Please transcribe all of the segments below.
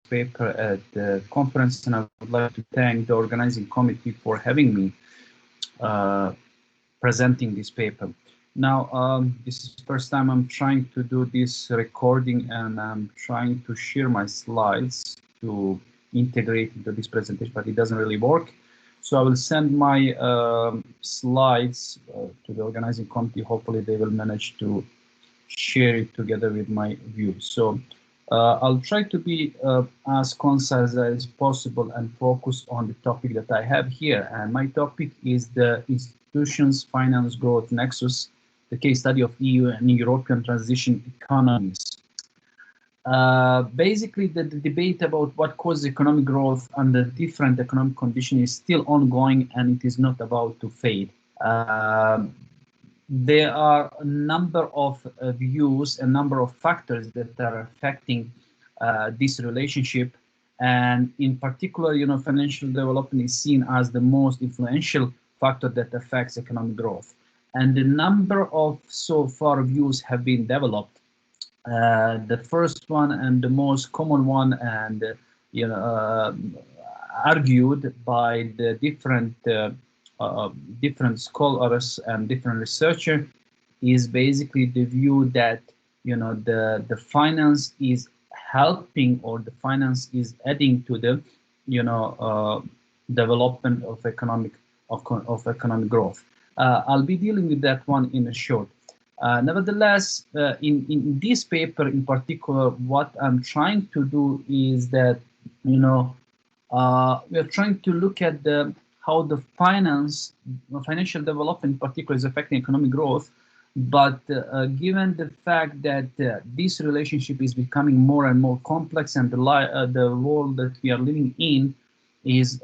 paper at the conference, and I would like to thank the organizing committee for having me presenting this paper. Now, this is the first time I'm trying to do this recording, and I'm trying to share my slides to integrate into this presentation, but it doesn't really work. So I will send my slides to the organizing committee. Hopefully they will manage to share it together with my views. So I'll try to be as concise as possible and focus on the topic that I have here. And my topic is the institutions finance growth nexus, the case study of EU and European transition economies. Basically, the debate about what causes economic growth under different economic conditions is still ongoing, and it is not about to fade. There are a number of views, a number of factors that are affecting this relationship, and in particular, financial development is seen as the most influential factor that affects economic growth. And the number of so far views have been developed. The first one and the most common one, and argued by the different scholars and different researchers, is basically the view that the finance is helping, or the finance is adding to the development of economic growth. I'll be dealing with that one in a short. Nevertheless, in this paper in particular, what I'm trying to do is that we are trying to look at how the financial development in particular is affecting economic growth, but given the fact that this relationship is becoming more and more complex, and the world that we are living in is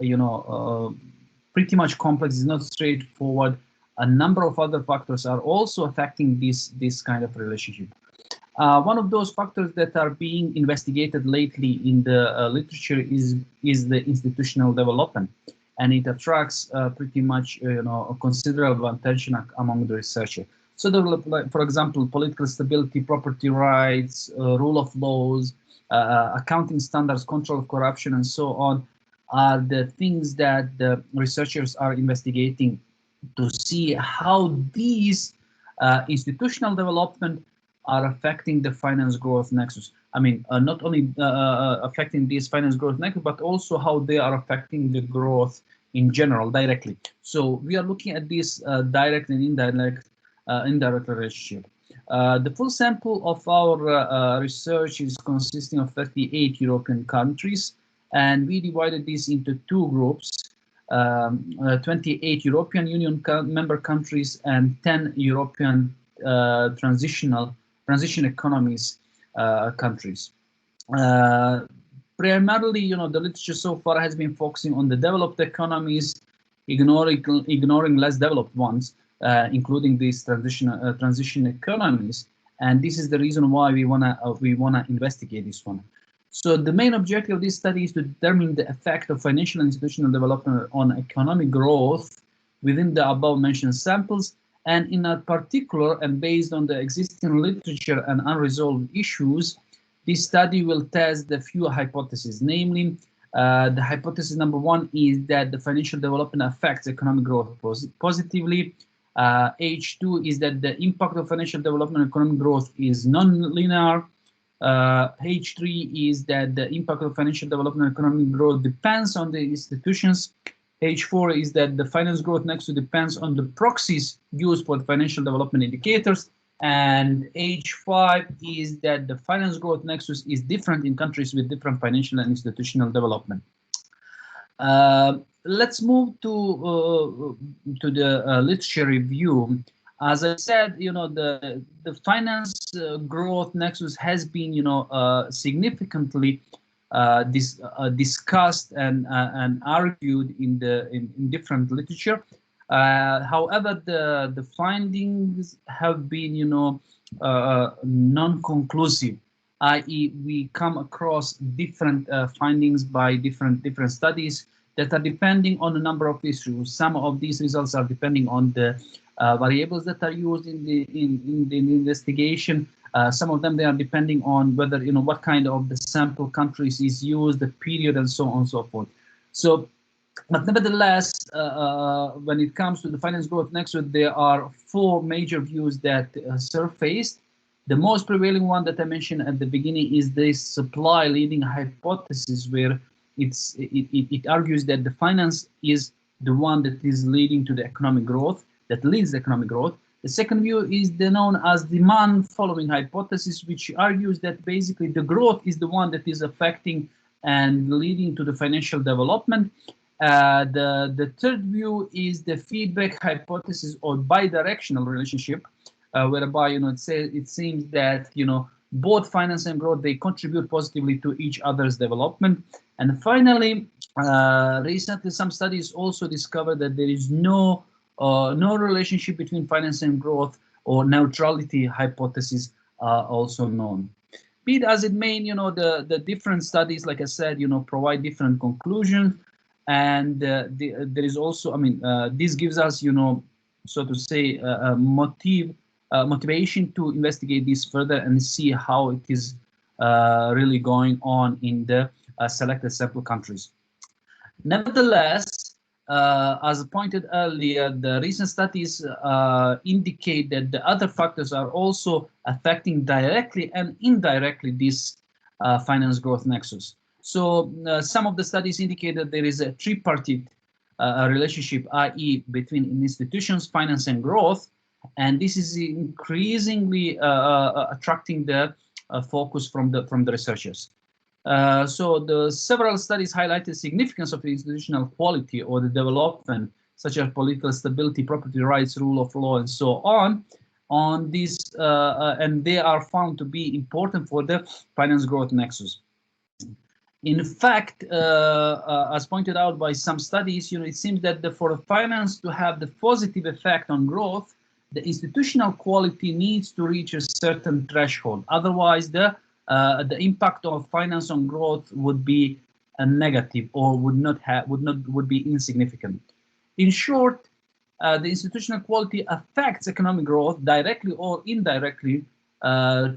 pretty much complex, is not straightforward. A number of other factors are also affecting this kind of relationship. One of those factors that are being investigated lately in the literature is the institutional development, and it attracts pretty much a considerable attention among the researchers. So, for example, political stability, property rights, rule of laws, accounting standards, control of corruption, and so on, are the things that the researchers are investigating to see how these institutional development are affecting the finance growth nexus. I mean, not only affecting this finance growth nexus, but also how they are affecting the growth in general directly. So we are looking at this direct and indirect relationship. The full sample of our research is consisting of 38 European countries, and we divided this into two groups. 28 European Union member countries and 10 European transition economies countries. Primarily, the literature so far has been focusing on the developed economies, ignoring less developed ones, including these transition economies. And this is the reason why we wanna investigate this one. So the main objective of this study is to determine the effect of financial and institutional development on economic growth within the above mentioned samples, and in a particular, and based on the existing literature and unresolved issues, this study will test the few hypotheses. Namely, the hypothesis number one is that the financial development affects economic growth positively. H2 is that the impact of financial development on economic growth is non-linear. H3 is that the impact of financial development and economic growth depends on the institutions. H4 is that the finance growth nexus depends on the proxies used for the financial development indicators. And H5 is that the finance growth nexus is different in countries with different financial and institutional development. Let's move to the literature review. As I said, the finance growth nexus has been, significantly discussed and argued in different literature. However, the findings have been, non-conclusive, i.e., we come across different findings by different studies that are depending on a number of issues. Some of these results are depending on the variables that are used in the investigation. Some of them, they are depending on whether, what kind of the sample countries is used, the period, and so on and so forth. So, but nevertheless, when it comes to the finance growth nexus, there are four major views that surfaced. The most prevailing one that I mentioned at the beginning is this supply leading hypothesis, where it argues that the finance is the one that is leading to the economic growth, that leads the economic growth. The second view is the known as demand following hypothesis, which argues that basically the growth is the one that is affecting and leading to the financial development. The third view is the feedback hypothesis, or bidirectional relationship, whereby it seems that both finance and growth, they contribute positively to each other's development. And finally, recently some studies also discovered that there is no relationship between finance and growth, or neutrality hypothesis are also known. Be it as it may, the different studies, like I said, provide different conclusions. And there is also, this gives us, so to say, motivation to investigate this further and see how it is really going on in the selected sample countries. Nevertheless, as pointed earlier, the recent studies indicate that the other factors are also affecting directly and indirectly this finance growth nexus. So some of the studies indicate that there is a tripartite relationship, i.e. between institutions, finance, and growth, and this is increasingly attracting the focus from the researchers. So the several studies highlight the significance of the institutional quality or the development, such as political stability, property rights, rule of law, and so on this, and they are found to be important for the finance growth nexus. In fact, as pointed out by some studies, it seems that for finance to have the positive effect on growth, the institutional quality needs to reach a certain threshold. Otherwise, the impact of finance on growth would be a negative, or would be insignificant. In short, the institutional quality affects economic growth directly or indirectly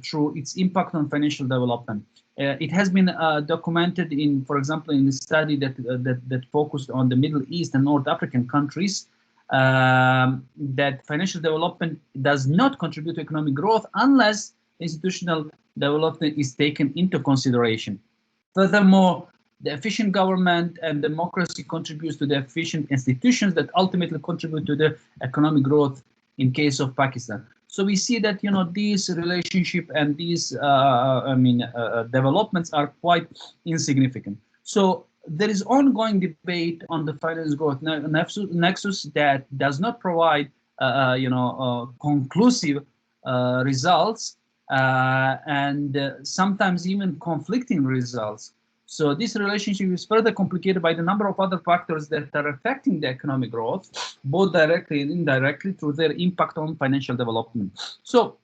through its impact on financial development. It has been documented in, for example, in the study that focused on the Middle East and North African countries, that financial development does not contribute to economic growth unless institutional development is taken into consideration. Furthermore, the efficient government and democracy contributes to the efficient institutions that ultimately contribute to the economic growth in case of Pakistan. So we see that these relationship and these developments are quite insignificant. So there is ongoing debate on the finance growth nexus that does not provide conclusive results, and sometimes even conflicting results. So this relationship is further complicated by the number of other factors that are affecting the economic growth, both directly and indirectly, through their impact on financial development. So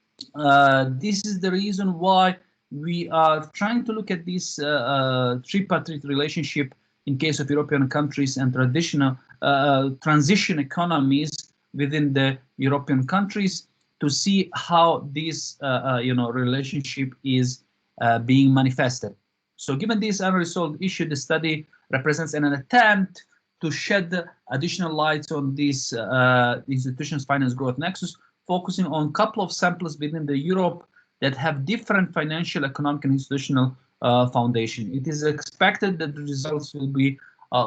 this is the reason why we are trying to look at this tripartite relationship in case of European countries and traditional transition economies within the European countries, to see how this relationship is being manifested. So given this unresolved issue, the study represents an attempt to shed additional light on this institutions finance growth nexus, focusing on a couple of samples within the Europe that have different financial, economic, and institutional foundation. It is expected that the results will be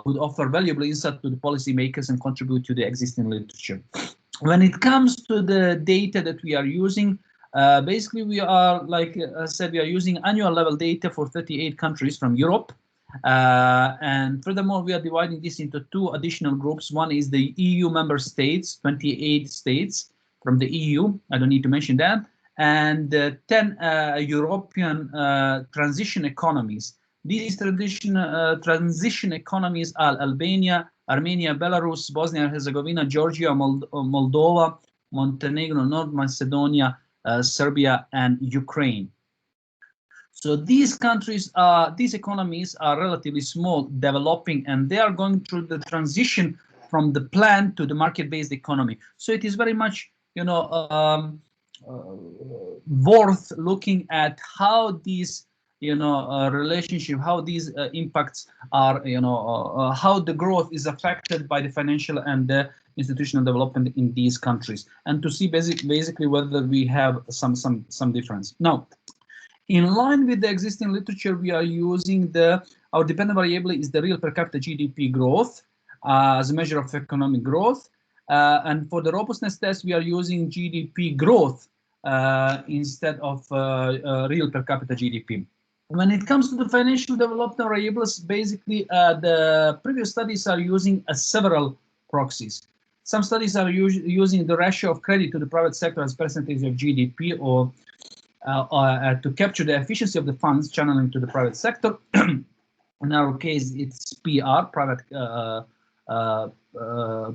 would offer valuable insight to the policymakers and contribute to the existing literature. When it comes to the data that we are using, basically we are, like I said, we are using annual level data for 38 countries from Europe. And furthermore, we are dividing this into two additional groups. One is the EU member states, 28 states from the EU. I don't need to mention that. And 10 European transition economies. These transition economies are Albania, Armenia, Belarus, Bosnia and Herzegovina, Georgia, Moldova, Montenegro, North Macedonia, Serbia, and Ukraine. So these countries, these economies are relatively small, developing, and they are going through the transition from the planned to the market-based economy. So it is very much, worth looking at how these relationship, how these impacts are, how the growth is affected by the financial and the institutional development in these countries, and to see basically whether we have some difference. Now, in line with the existing literature, we are using our dependent variable is the real per capita GDP growth as a measure of economic growth. And for the robustness test, we are using GDP growth instead of real per capita GDP. When it comes to the financial development variables, basically the previous studies are using several proxies. Some studies are using the ratio of credit to the private sector as percentage of GDP, or to capture the efficiency of the funds channeling to the private sector. In our case, it's PR,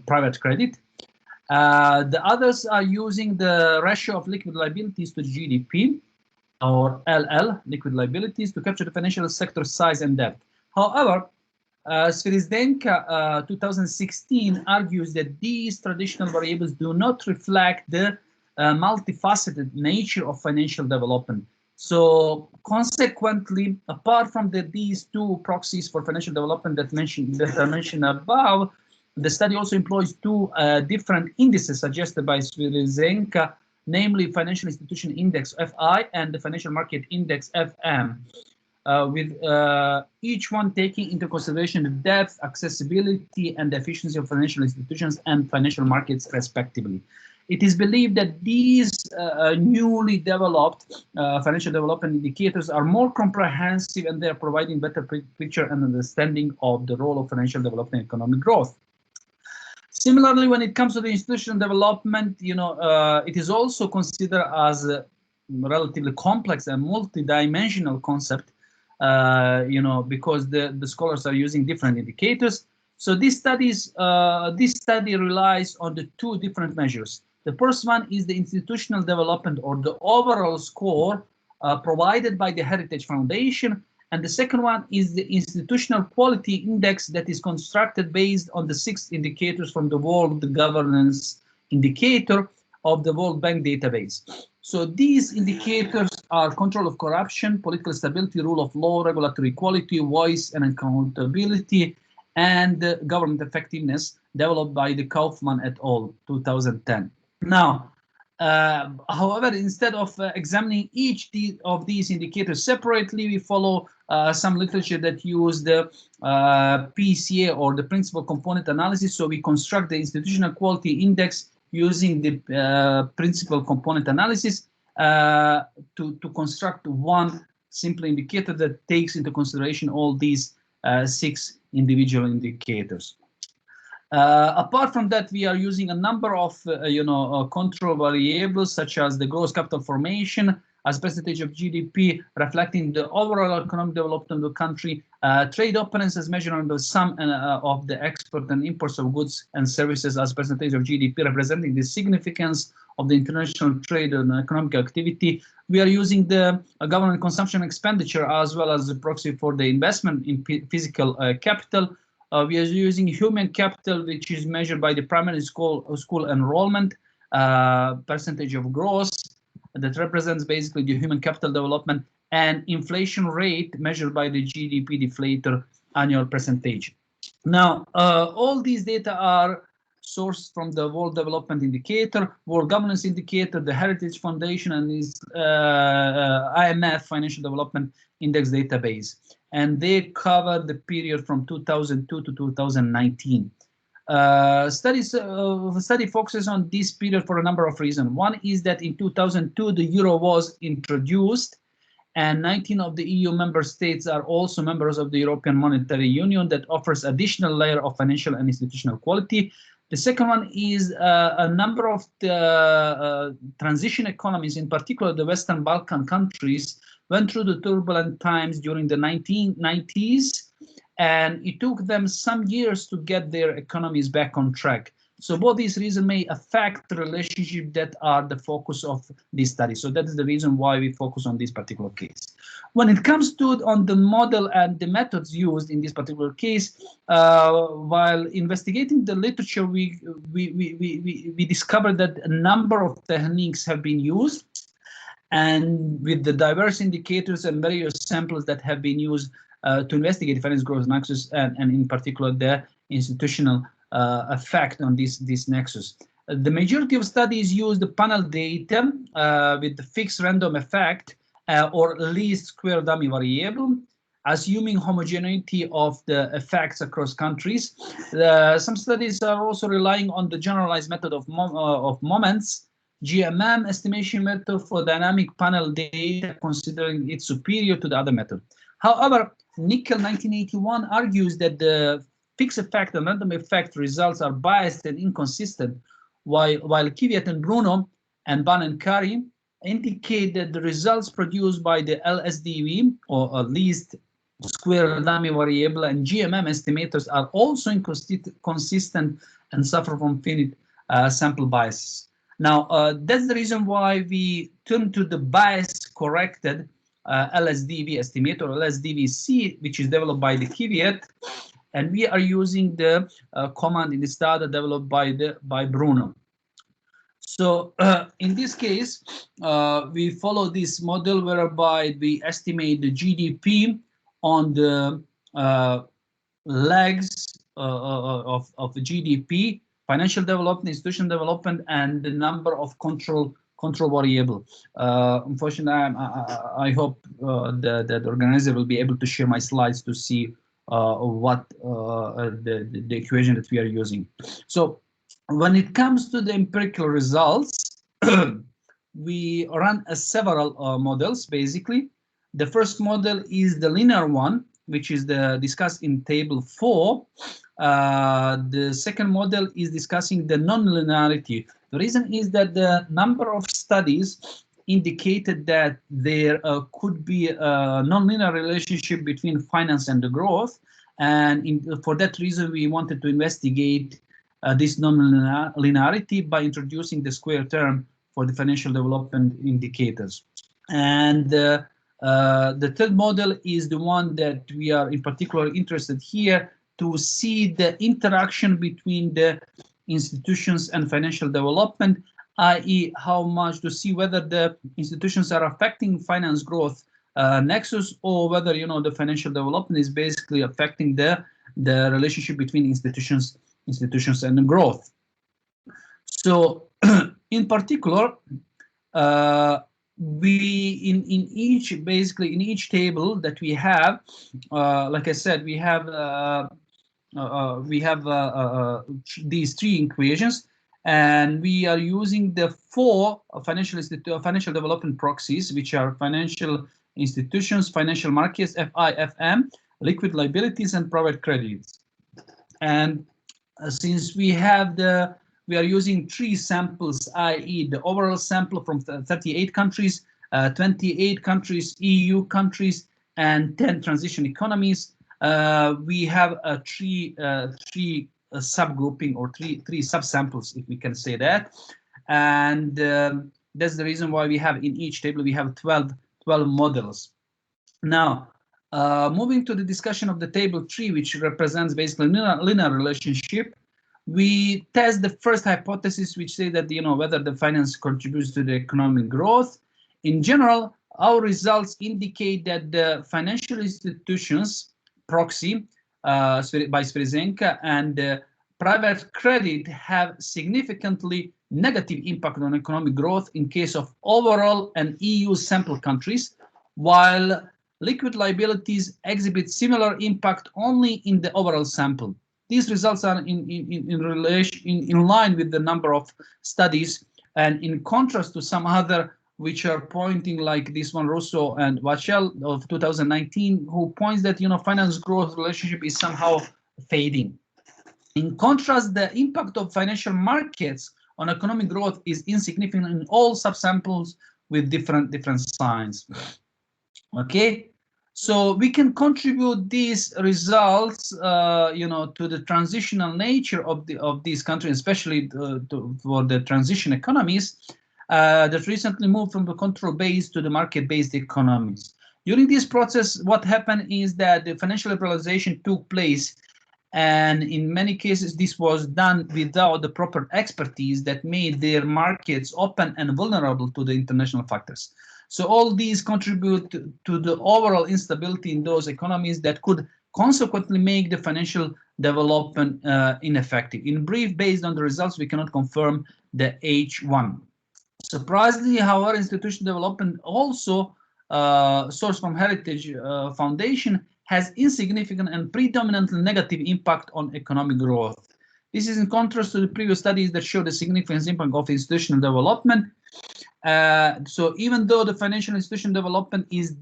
private credit. The others are using the ratio of liquid liabilities to GDP, or LL, liquid liabilities, to capture the financial sector size and depth. However, Sviridenka 2016 argues that these traditional variables do not reflect the multifaceted nature of financial development. So consequently, apart from these two proxies for financial development that I mentioned above, the study also employs two different indices suggested by Sviridenka, namely Financial Institution Index FI and the Financial Market Index FM, with each one taking into consideration the depth, accessibility, and the efficiency of financial institutions and financial markets, respectively. It is believed that these newly developed financial development indicators are more comprehensive, and they are providing better picture and understanding of the role of financial development in economic growth. Similarly, when it comes to the institutional development, it is also considered as a relatively complex and multidimensional concept, because the scholars are using different indicators. So this study relies on the two different measures. The first one is the institutional development, or the overall score provided by the Heritage Foundation. And the second one is the institutional quality index that is constructed based on the 6 indicators from the World Governance Indicator of the World Bank database. So these indicators are control of corruption, political stability, rule of law, regulatory quality, voice and accountability, and government effectiveness, developed by the Kaufman et al. 2010. Now, however, instead of examining each of these indicators separately, we follow some literature that use the PCA, or the principal component analysis. So we construct the institutional quality index using the principal component analysis to construct one simple indicator that takes into consideration all these 6 individual indicators. Apart from that, we are using a number of control variables, such as the gross capital formation as percentage of GDP, reflecting the overall economic development of the country, trade openness as measured on the sum of the export and imports of goods and services as percentage of GDP, representing the significance of the international trade and economic activity. We are using the government consumption expenditure as well as the proxy for the investment in physical capital. We are using human capital, which is measured by the primary school enrollment, percentage of gross, that represents basically the human capital development, and inflation rate measured by the GDP deflator annual percentage. Now, all these data are sourced from the World Development Indicator, World Governance Indicator, the Heritage Foundation, and this IMF Financial Development Index database. And they cover the period from 2002 to 2019. Study focuses on this period for a number of reasons. One is that in 2002, the euro was introduced, and 19 of the EU member states are also members of the European Monetary Union, that offers additional layer of financial and institutional quality. The second one is a number of the transition economies, in particular the Western Balkan countries, went through the turbulent times during the 1990s, and it took them some years to get their economies back on track. So both these reasons may affect the relationship that are the focus of this study. So that is the reason why we focus on this particular case. When it comes to on the model and the methods used in this particular case, while investigating the literature, we discovered that a number of techniques have been used, and with the diverse indicators and various samples that have been used to investigate finance growth nexus, and in particular the institutional effect on this nexus. The majority of studies use the panel data with the fixed random effect or least square dummy variable, assuming homogeneity of the effects across countries. Some studies are also relying on the generalized method of moments, GMM estimation method for dynamic panel data, considering it superior to the other method. However, Nickel 1981 argues that the fixed effect and random effect results are biased and inconsistent, while Kvyat and Bruno and Ban and Kari indicate that the results produced by the LSDV, or at least square dummy variable, and GMM estimators are also inconsistent and suffer from finite sample biases. Now, that's the reason why we turn to the bias-corrected LSDV estimator, or LSDVC, which is developed by the Kvyat, and we are using the command in the data developed by Bruno. So in this case, we follow this model whereby we estimate the GDP on the legs of GDP, financial development, institutional development, and the number of control variable. Unfortunately, I hope that the organizer will be able to share my slides to see what the equation that we are using. So when it comes to the empirical results, we run several models, basically. The first model is the linear one, which is discussed in table 4. The second model is discussing the non-linearity. The reason is that the number of studies indicated that there could be a non-linear relationship between finance and the growth, and for that reason we wanted to investigate this non-linearity by introducing the square term for the financial development indicators. And the third model is the one that we are in particular interested here, to see the interaction between the institutions and financial development, i.e. how much to see whether the institutions are affecting finance growth nexus, or whether the financial development is basically affecting the relationship between institutions and the growth. So in particular, we in each table that we have, like I said, we have these 3 equations, and we are using the 4 financial development proxies, which are financial institutions, financial markets, FIFM, liquid liabilities, and private credits. And since we are using 3 samples, i.e. the overall sample from 38 countries, 28 countries, EU countries, and 10 transition economies, we have three subgrouping, or three subsamples, if we can say that. And that's the reason why we have in each table, we have 12 models. Now, moving to the discussion of the table 3, which represents basically linear relationship, we test the first hypothesis, which say that whether the finance contributes to the economic growth. In general, our results indicate that the financial institutions proxy by Sverzenka and private credit have significantly negative impact on economic growth in case of overall and EU sample countries, while liquid liabilities exhibit similar impact only in the overall sample. These results are in line with the number of studies, and in contrast to some other which are pointing, like this one, Russo and Wachel of 2019, who points that finance growth relationship is somehow fading. In contrast, the impact of financial markets on economic growth is insignificant in all subsamples with different signs. Okay, So we can contribute these results, to the transitional nature of these countries, especially for the transition economies that recently moved from the control-based to the market-based economies. During this process, what happened is that the financial liberalization took place, and in many cases, this was done without the proper expertise that made their markets open and vulnerable to the international factors. So all these contribute to the overall instability in those economies that could consequently make the financial development ineffective. In brief, based on the results, we cannot confirm the H1. Surprisingly, however, institutional development also sourced from Heritage Foundation has insignificant and predominantly negative impact on economic growth. This is in contrast to the previous studies that show the significant impact of institutional development. So even though the financial institution development is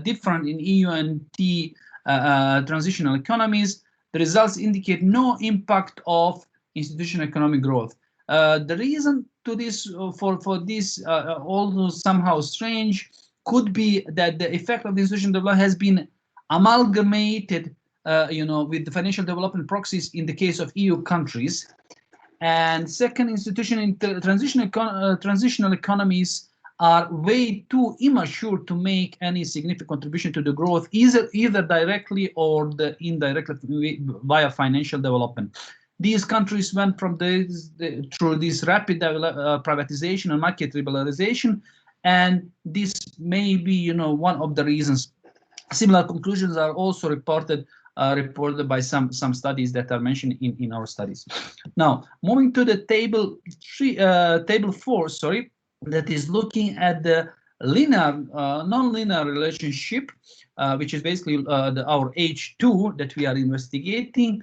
different in EU and T transitional economies, the results indicate no impact of institutional economic growth. The reason to this, for this, although somehow strange, could be that the effect of the institutional development has been amalgamated, with the financial development proxies in the case of EU countries. And second, transitional economies are way too immature to make any significant contribution to the growth, either directly or indirectly via financial development. These countries went from through this rapid privatization and market liberalization, and this may be, one of the reasons. Similar conclusions are also reported by some studies that are mentioned in our studies. Now, moving to the table 4, sorry, that is looking at the linear, non-linear relationship, which is basically our H2 that we are investigating.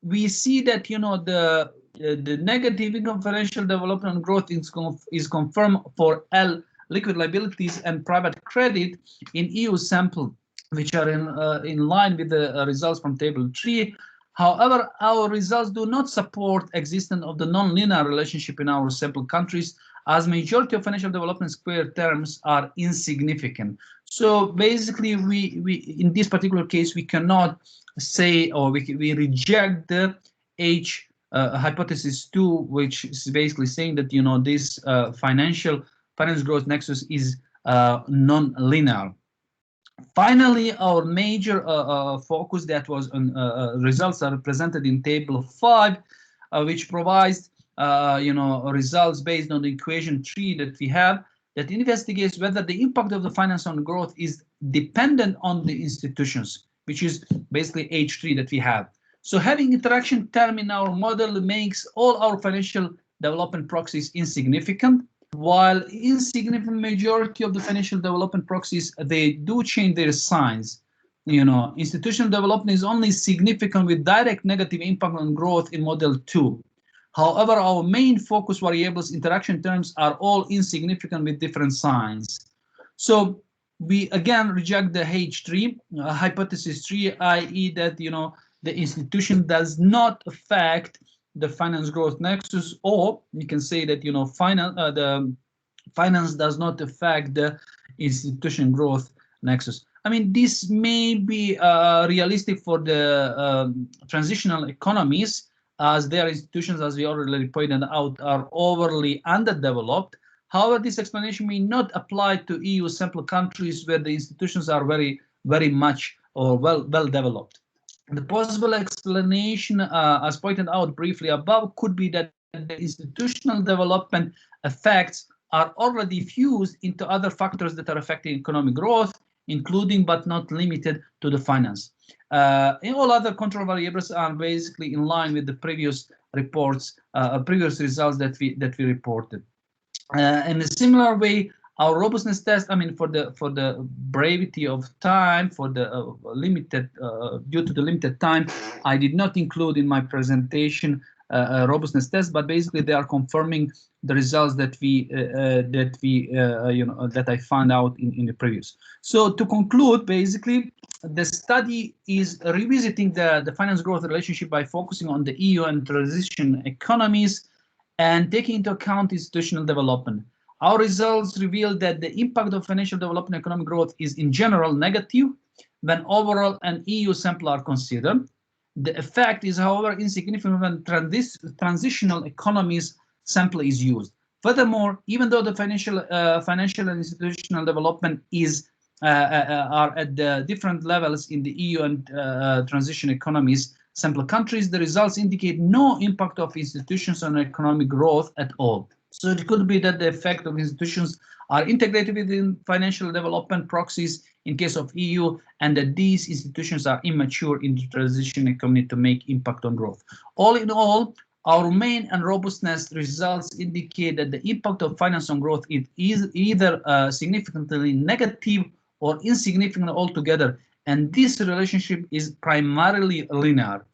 We see that the negative income financial development and growth is confirmed for L liquid liabilities and private credit in EU sample, which are in line with the results from table 3. However, our results do not support existence of the non-linear relationship in our sample countries, as majority of financial development square terms are insignificant. So basically, we in this particular case, we cannot say, or we reject the H hypothesis 2, which is basically saying that this finance growth nexus is non-linear. Finally, our major focus that was on results are presented in table 5, which provides results based on the equation 3 that we have, that investigates whether the impact of the finance on growth is dependent on the institutions, which is basically H3 that we have. So having interaction term in our model makes all our financial development proxies insignificant, while insignificant majority of the financial development proxies, they do change their signs. Institutional development is only significant with direct negative impact on growth in model 2. However, our main focus variables interaction terms are all insignificant with different signs. So we again reject the H3, hypothesis 3, i.e. that the institution does not affect the finance growth nexus, or we can say that the finance does not affect the institution growth nexus. I mean, this may be realistic for the transitional economies, as their institutions, as we already pointed out, are overly underdeveloped. However, this explanation may not apply to EU sample countries where the institutions are very, very much or well developed. The possible explanation, as pointed out briefly above, could be that the institutional development effects are already fused into other factors that are affecting economic growth, including but not limited to the finance. In all other control variables are basically in line with the previous reports, previous results that we reported. In a similar way, our robustness test, I mean, for the brevity of time, for the limited, due to the limited time, I did not include in my presentation robustness test, but basically they are confirming the results that I found out in the previous. So to conclude, basically, the study is revisiting the finance growth relationship by focusing on the EU and transition economies and taking into account institutional development. Our results reveal that the impact of financial development and economic growth is in general negative when overall and EU sample are considered. The effect is, however, insignificant when transitional economies sample is used. Furthermore, even though the financial and institutional development are at the different levels in the EU and transition economies sample countries, the results indicate no impact of institutions on economic growth at all. So it could be that the effect of institutions are integrated within financial development proxies in case of EU, and that these institutions are immature in the transition economy to make impact on growth. All in all, our main and robustness results indicate that the impact of finance on growth is either significantly negative or insignificant altogether, and this relationship is primarily linear.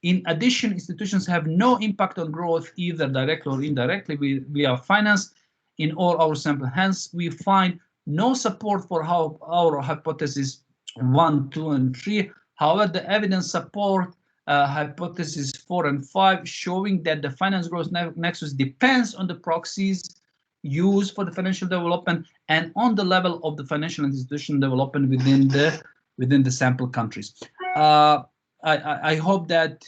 In addition, institutions have no impact on growth either directly or indirectly via finance in all our sample. Hence, we find no support for our hypothesis 1, 2, and 3. However, the evidence support hypothesis 4 and 5, showing that the finance growth nexus depends on the proxies used for the financial development and on the level of the financial institution development within the sample countries. I hope that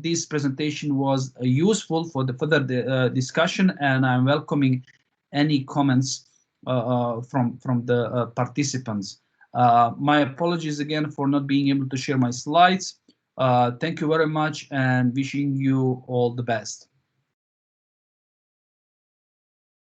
this presentation was useful for the further discussion, and I'm welcoming any comments from the participants. My apologies again for not being able to share my slides. Thank you very much, and wishing you all the best.